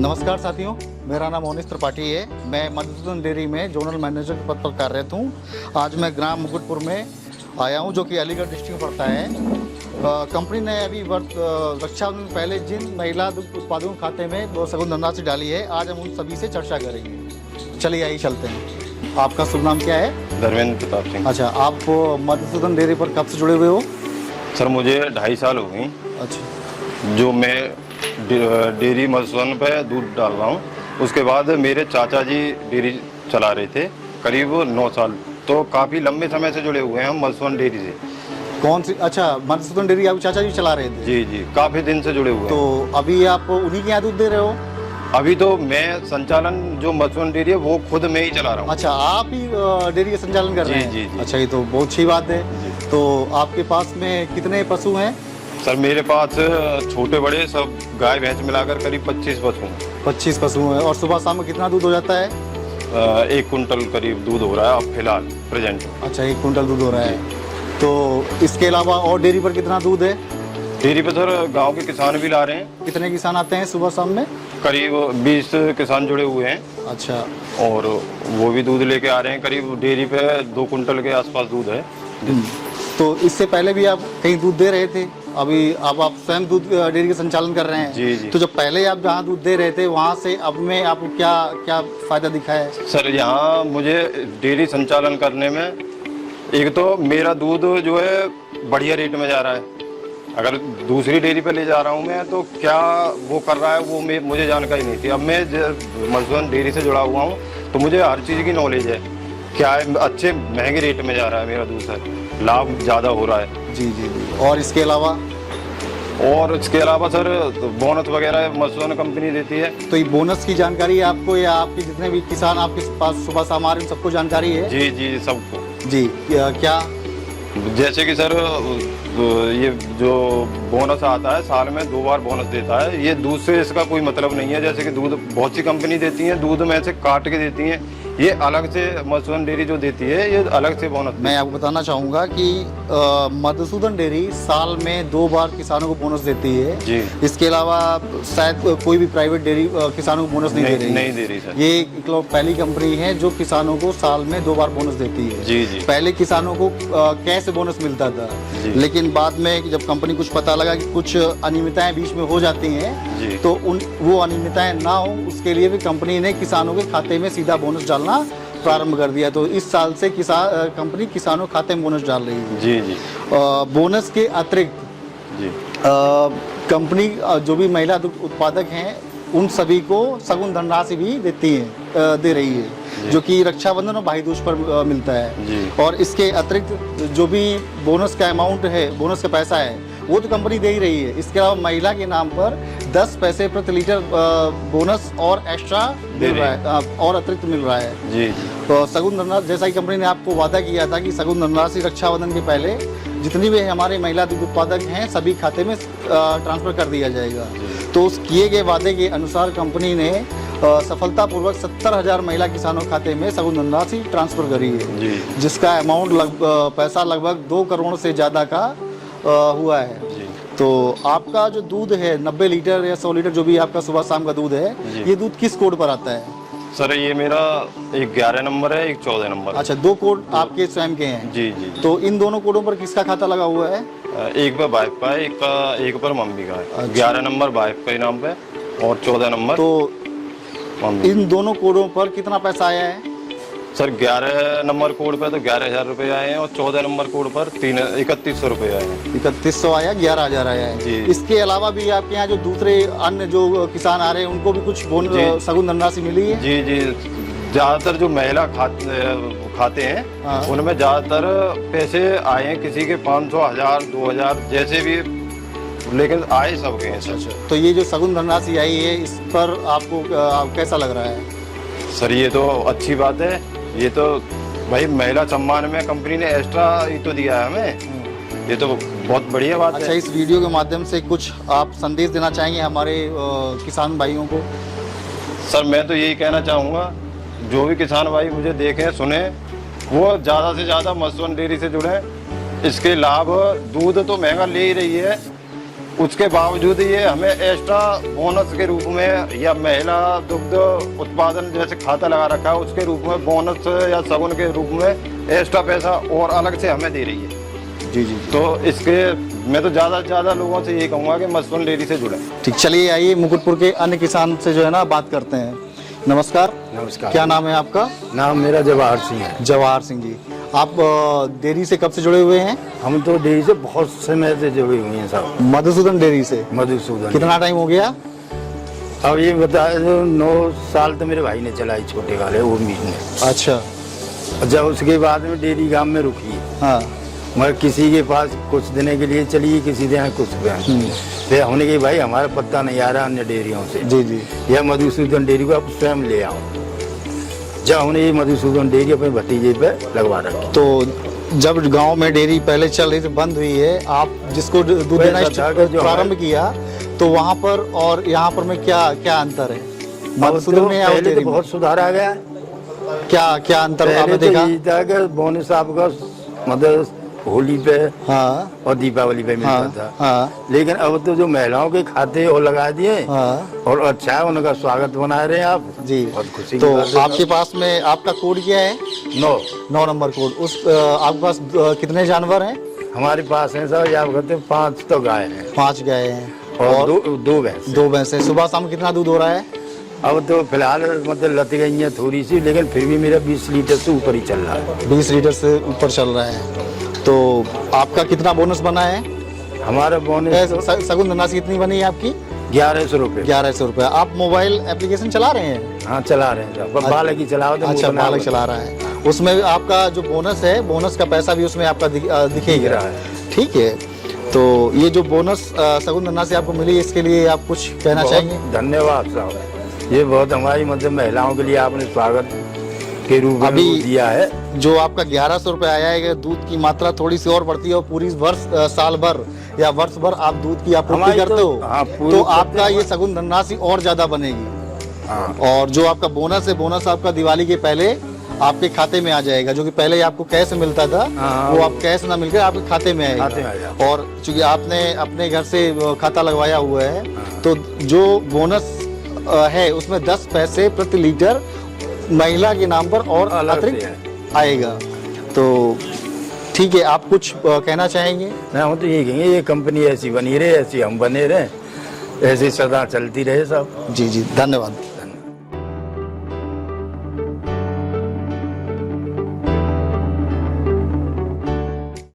नमस्कार साथियों, मेरा नाम मोनिश त्रिपाठी है। मैं मधुसूदन डेयरी में जोनल मैनेजर के पद पर कार्यरत हूँ। आज मैं ग्राम मुकुटपुर में आया हूँ, जो कि अलीगढ़ डिस्ट्रिक्ट में पड़ता है। कंपनी ने अभी रक्षाबंधन पहले जिन महिला दुग्ध उत्पादकों के खाते में वो सगुन धनराशि डाली है, आज हम उन सभी से चर्चा करेंगे। चलिए आइए चलते हैं। आपका शुभ नाम क्या है? धर्मेंद्र प्रताप सिंह। अच्छा, आप मधुसूदन डेयरी पर कब से जुड़े हुए हो? सर मुझे 2.5 साल हो गई। अच्छा, जो मैं डेयरी मधुसूदन पे दूध डाल रहा हूँ। उसके बाद मेरे चाचा जी डेयरी चला रहे थे करीब 9 साल, तो काफ़ी लंबे समय से जुड़े हुए हैं हम मधुसूदन डेयरी से। कौन सी? अच्छा, मधुसूदन डेयरी आप चाचा जी चला रहे थे? जी जी, काफ़ी दिन से जुड़े हुए तो हैं। अभी आप उन्हीं के यहाँ दूध दे रहे हो? अभी तो मैं संचालन जो मधुसूदन डेयरी है वो खुद में ही चला रहा हूँ। अच्छा, आप ही डेयरी का संचालन कर रहे हैं? जी, जी, जी। अच्छा, ये तो बहुत अच्छी बात है। तो आपके पास में कितने पशु हैं? सर मेरे पास छोटे बड़े सब गाय भैंस मिलाकर करीब 25 पशु हैं। 25 पशु हैं। और सुबह शाम में कितना दूध हो जाता है? 1 कुंटल करीब दूध हो रहा है अब फिलहाल प्रेजेंट। अच्छा, 1 कुंटल दूध हो रहा है। तो इसके अलावा और डेयरी पर कितना दूध है? डेयरी पे सर गांव के किसान भी ला रहे हैं। कितने किसान आते हैं सुबह शाम में? करीब 20 किसान जुड़े हुए हैं। अच्छा, और वो भी दूध लेके आ रहे हैं। करीब डेयरी पे 2 कुंटल के आसपास दूध है। तो इससे पहले भी आप कहीं दूध दे रहे थे? अभी अब आप स्वयं दूध डेयरी का संचालन कर रहे हैं? जी जी। तो जब पहले आप जहाँ दूध दे रहे थे वहाँ से अब में आपको क्या क्या फायदा दिखा है? सर यहाँ मुझे डेयरी संचालन करने में एक तो मेरा दूध जो है बढ़िया रेट में जा रहा है। अगर दूसरी डेयरी पे ले जा रहा हूँ मैं तो क्या वो कर रहा है वो मुझे जानकारी नहीं थी। अब मैं मधुसूदन डेयरी से जुड़ा हुआ हूँ तो मुझे हर चीज़ की नॉलेज है। क्या है, अच्छे महंगे रेट में जा रहा है मेरा दूध सर, लाभ ज़्यादा हो रहा है। जी जी जी। और इसके अलावा? और इसके अलावा सर बोनस वगैरह मधुसूदन कंपनी देती है। तो ये बोनस की जानकारी आपको या आपके जितने भी किसान आपके पास सुबह शाम आ रहे हैं सबको जानकारी है? जी जी सबको। जी, क्या? जैसे कि सर ये जो बोनस आता है साल में 2 बार बोनस देता है। ये दूध से इसका कोई मतलब नहीं है। जैसे कि दूध बहुत सी कंपनी देती है, दूध में से काट के देती हैं। ये अलग से मधुसूदन डेयरी जो देती है ये अलग से बोनस। मैं आपको बताना चाहूँगा कि मधुसूदन डेयरी साल में 2 बार किसानों को बोनस देती है जी। इसके अलावा शायद कोई भी प्राइवेट डेयरी किसानों को बोनस नहीं दे रही है। नहीं दे रही सर। ये पहली कंपनी है जो किसानों को साल में 2 बार बोनस देती है। जी जी। पहले किसानों को कैश बोनस मिलता था, लेकिन बाद में जब कंपनी कुछ पता लगा कि कुछ अनियमितताएं बीच में हो जाती हैं तो वो अनियमितताएं ना हो उसके लिए भी कंपनी ने किसानों के खाते में सीधा बोनस डालना प्रारंभ कर दिया। तो इस साल से कंपनी किसानों खाते में बोनस डाल रही है। जी जी। बोनस के अतिरिक्त जी कंपनी जो भी महिला दुग्ध उत्पादक हैं उन सभी को सगुन धनराशि भी दे रही है, जो कि रक्षाबंधन और भाई दूज पर मिलता है। जी। और इसके अतिरिक्त जो भी बोनस का अमाउंट है, बोनस का पैसा है, वो तो कंपनी दे ही रही है। इसके अलावा महिला के नाम पर 10 पैसे प्रति लीटर बोनस और एक्स्ट्रा मिल रहा है और अतिरिक्त मिल रहा है। जी। तो सगुन धनराशि, जैसा कि कंपनी ने आपको वादा किया था कि सगुन धनराशि रक्षाबंधन के पहले जितनी भी हमारे महिला दुग्ध उत्पादक हैं सभी खाते में ट्रांसफर कर दिया जाएगा। तो उस किए गए वादे के अनुसार कंपनी ने सफलतापूर्वक 70,000 महिला किसानों खाते में सगुन धनराशि ट्रांसफर करी है, जिसका अमाउंट पैसा लगभग 2 करोड़ से ज़्यादा का हुआ है। तो आपका जो दूध है 90 लीटर या 100 लीटर जो भी आपका सुबह शाम का दूध है, ये दूध किस कोड पर आता है? सर ये मेरा एक 11 नंबर है, एक 14 नंबर। अच्छा, 2 कोड आपके स्वयं के हैं? जी जी। तो इन दोनों कोडों पर किसका खाता लगा हुआ है? एक पर वाइफ का है, एक पर मम्मी का है। अच्छा। 11 नंबर वाइफ के नाम पे और 14 नंबर तो मम्मी। इन दोनों कोडों पर कितना पैसा आया है? सर 11 नंबर कोड पे तो 11,000 रुपये आए हैं और 14 नंबर कोड पर 3100 रुपये आए हैं। 3100 आया, 11,000 आया है। जी। इसके अलावा भी आपके यहाँ जो दूसरे अन्य जो किसान आ रहे हैं उनको भी कुछ सगुन धनराशि मिली है? जी जी। ज़्यादातर जो महिला खाते हैं उनमें ज़्यादातर पैसे आए हैं। किसी के 500, 1000, 2000 जैसे भी, लेकिन आए सबके हैं। अच्छा, तो ये जो सगुन धनराशि आई है इस पर आपको कैसा लग रहा है? सर ये तो अच्छी बात है। ये तो भाई महिला सम्मान में कंपनी ने एक्स्ट्रा ही तो दिया है हमें। ये तो बहुत बढ़िया बात है। अच्छा, इस वीडियो के माध्यम से कुछ आप संदेश देना चाहेंगे हमारे किसान भाइयों को? सर मैं तो यही कहना चाहूँगा, जो भी किसान भाई मुझे देखें सुने वो ज़्यादा से ज़्यादा मधुसूदन डेयरी से जुड़ें। इसके लाभ, दूध तो महंगा ले ही रही है उसके बावजूद ये हमें एक्स्ट्रा बोनस के रूप में या महिला दुग्ध उत्पादन जैसे खाता लगा रखा है उसके रूप में बोनस या शगुन के रूप में एक्स्ट्रा पैसा और अलग से हमें दे रही है। जी जी। तो इसके मैं तो ज़्यादा से ज़्यादा लोगों से ये कहूँगा कि मधुसूदन डेयरी से जुड़े। ठीक, चलिए आइए मुकुटपुर के अन्य किसान से जो है ना बात करते हैं। नमस्कार। नमस्कार। क्या नाम है आपका? नाम मेरा जवाहर सिंह है। जवाहर सिंह जी, आप डेयरी से कब से जुड़े हुए हैं? हम तो डेयरी से बहुत समय से जुड़े हुए हैं साहब। मधुसूदन डेयरी से मधुसूदन। कितना टाइम हो गया? अब ये बताया 9 साल तो मेरे भाई ने चलाई, छोटे वाले वो मीट ने। अच्छा। जब उसके बाद में डेयरी गांव में रुकी, हाँ। मगर किसी के पास कुछ देने के लिए चली, किसी दिन कुछ दिन फिर हमने कहा भाई हमारा पत्ता नहीं आ रहा अन्य डेयरियों से, जी जी। या मधुसूदन डेयरी को आप स्वयं ले आओ। जब हमने ये मधुसूदन डेयरी अपने भतीजे पे लगवा रखी। तो जब गांव में डेयरी पहले चल रही थी, बंद हुई है, आप जिसको दूध देना प्रारंभ किया तो वहाँ पर और यहाँ पर में क्या क्या अंतर है? मधुसूदन में या पहले तो डेयरी में? बहुत सुधार आ गया। क्या क्या अंतर आपने पहले तो देखा? यही था कि बोनस आपका मतलब होली पे हाँ और दीपावली पे मिलता हाँ था। हाँ लेकिन अब तो जो महिलाओं के खाते वो लगा दिए हाँ और अच्छा है, उनका स्वागत बना रहे हैं आप जी। बहुत खुशी तो की बात है। आपके पास में आपका कोड क्या है? 9 नंबर कोड। उस आपके पास कितने जानवर हैं? हमारे पास है सर, आप कहते 5 तो गाय हैं 5 गाय हैं और 2 भैंस। 2 भैंस हैं। सुबह शाम कितना दूध हो रहा है? अब तो फिलहाल मतलब लत गई है थोड़ी सी, लेकिन फिर भी मेरा 20 लीटर से ऊपर ही चल रहा है। 20 लीटर से ऊपर चल रहा है। तो आपका कितना बोनस बना है? हमारा बोनस तो सगुन धनराशि कितनी बनी है आपकी? 1100 रुपये। 1100 रुपये। आप मोबाइल एप्लीकेशन चला रहे हैं? हाँ चला रहे हैं, बालक ही चलाओ तो अच्छा, बालक चला रहा है। उसमें आपका जो बोनस है, बोनस का पैसा भी उसमें आपका दिखेगा। ठीक है। तो ये जो बोनस सगुन धनराशि आपको मिली, इसके लिए आप कुछ कहना चाहेंगे? धन्यवाद साहब, ये बहुत हमारी मतलब महिलाओं के लिए आपने स्वागत के रूप में अभी दिया है। जो आपका 1100 रुपये आया है, दूध की मात्रा थोड़ी सी और बढ़ती है और पूरी साल भर या वर्ष भर आप दूध की आपूर्ति हमारी करते तो- हो हाँ, पूरी तो करते आपका हैं। ये सगुन धनराशि और ज्यादा बनेगी। हाँ। और जो आपका बोनस है, बोनस आपका दिवाली के पहले आपके खाते में आ जाएगा। जो कि पहले आपको कैश मिलता था, हाँ, वो आप कैश ना मिलकर आपके खाते में खाते में आएगा। आएगा। और चूंकि आपने अपने घर से खाता लगवाया हुआ है, तो जो बोनस है उसमें 10 पैसे प्रति लीटर महिला के नाम पर और अलग से अतिरिक्त आएगा। तो ठीक है, आप कुछ कहना चाहेंगे? ना हम तो ये कहेंगे ये कंपनी ऐसी बनी रहे, ऐसी हम बने रहे, ऐसी सदा चलती रहे सब। जी जी, धन्यवाद।